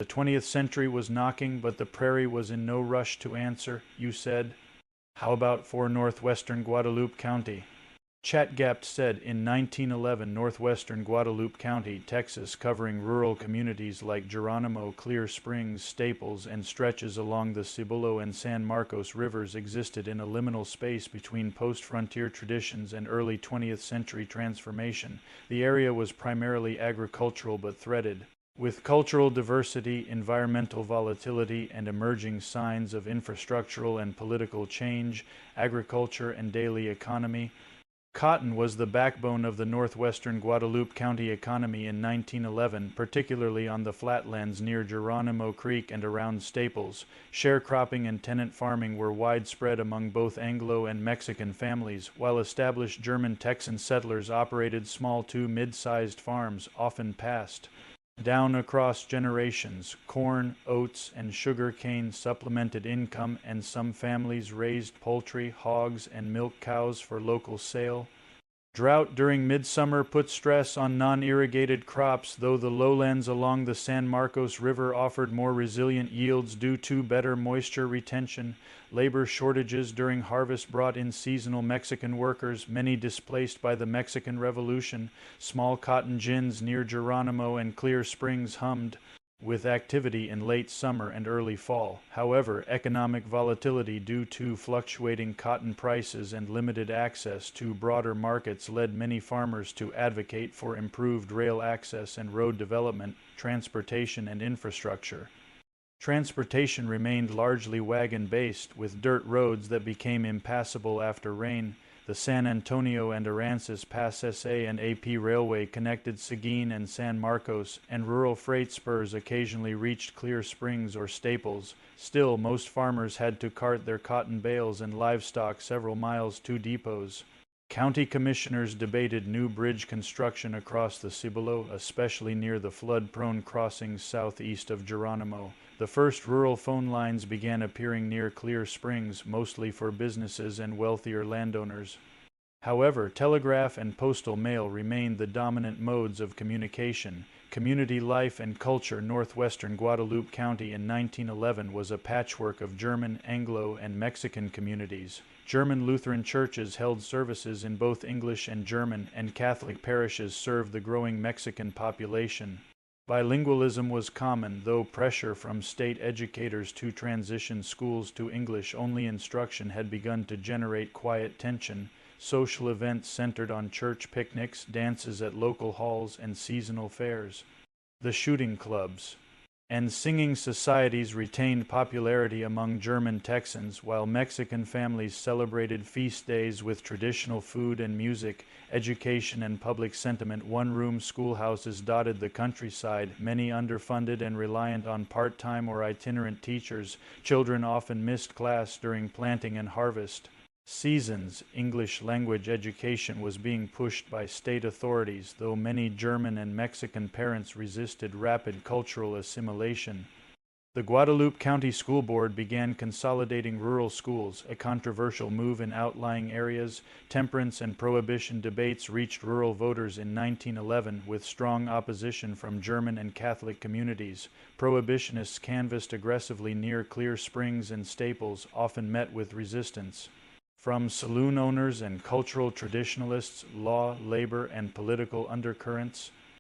20th century was knocking, but the prairie was in no rush to answer, you said. How about for Northwestern Guadalupe County? Chatgapt said in 1911 Northwestern Guadalupe County, Texas, covering rural communities like Geronimo, Clear Springs, Staples, and stretches along the Sibulo and San Marcos rivers existed in a liminal space between post-frontier traditions and early 20th century transformation. The area was primarily agricultural but threaded with cultural diversity, environmental volatility, and emerging signs of infrastructural and political change, agriculture and daily economy. Cotton was the backbone of the northwestern Guadalupe County economy in 1911, particularly on the flatlands near Geronimo Creek and around Staples. Sharecropping and tenant farming were widespread among both Anglo and Mexican families, while established German Texan settlers operated small to mid-sized farms, often passed down across generations. Corn, oats, and sugar cane supplemented income, and some families raised poultry, hogs, and milk cows for local sale. Drought during midsummer put stress on non-irrigated crops, though the lowlands along the San Marcos River offered more resilient yields due to better moisture retention. Labor shortages during harvest brought in seasonal Mexican workers, many displaced by the Mexican Revolution. Small cotton gins near Geronimo and Clear Springs hummed with activity in late summer and early fall. However, economic volatility due to fluctuating cotton prices and limited access to broader markets led many farmers to advocate for improved rail access and road development, transportation, and infrastructure. Transportation remained largely wagon-based, with dirt roads that became impassable after rain. The San Antonio and Aransas Pass SA and AP Railway connected Seguin and San Marcos, and rural freight spurs occasionally reached Clear Springs or Staples. Still, most farmers had to cart their cotton bales and livestock several miles to depots. County commissioners debated new bridge construction across the Sibulo, especially near the flood-prone crossings southeast of Geronimo. The first rural phone lines began appearing near Clear Springs, mostly for businesses and wealthier landowners. However, telegraph and postal mail remained the dominant modes of communication. Community life and culture. Northwestern Guadalupe County in 1911 was a patchwork of German, Anglo, and Mexican communities. German Lutheran churches held services in both English and German, and Catholic parishes served the growing Mexican population. Bilingualism was common, though pressure from state educators to transition schools to English-only instruction had begun to generate quiet tension. Social events centered on church picnics, dances at local halls, and seasonal fairs. The shooting clubs and singing societies retained popularity among German Texans, while Mexican families celebrated feast days with traditional food and music. Education and public sentiment. One-room schoolhouses dotted the countryside, many underfunded and reliant on part-time or itinerant teachers. Children often missed class during planting and harvest seasons. English language education was being pushed by state authorities, though many German and Mexican parents resisted rapid cultural assimilation. The Guadalupe County School Board began consolidating rural schools, a controversial move in outlying areas. Temperance and prohibition debates reached rural voters in 1911, with strong opposition from German and Catholic communities. Prohibitionists canvassed aggressively near Clear Springs and Staples, often met with resistance from saloon owners and cultural traditionalists. Law, labor, and political undercurrents.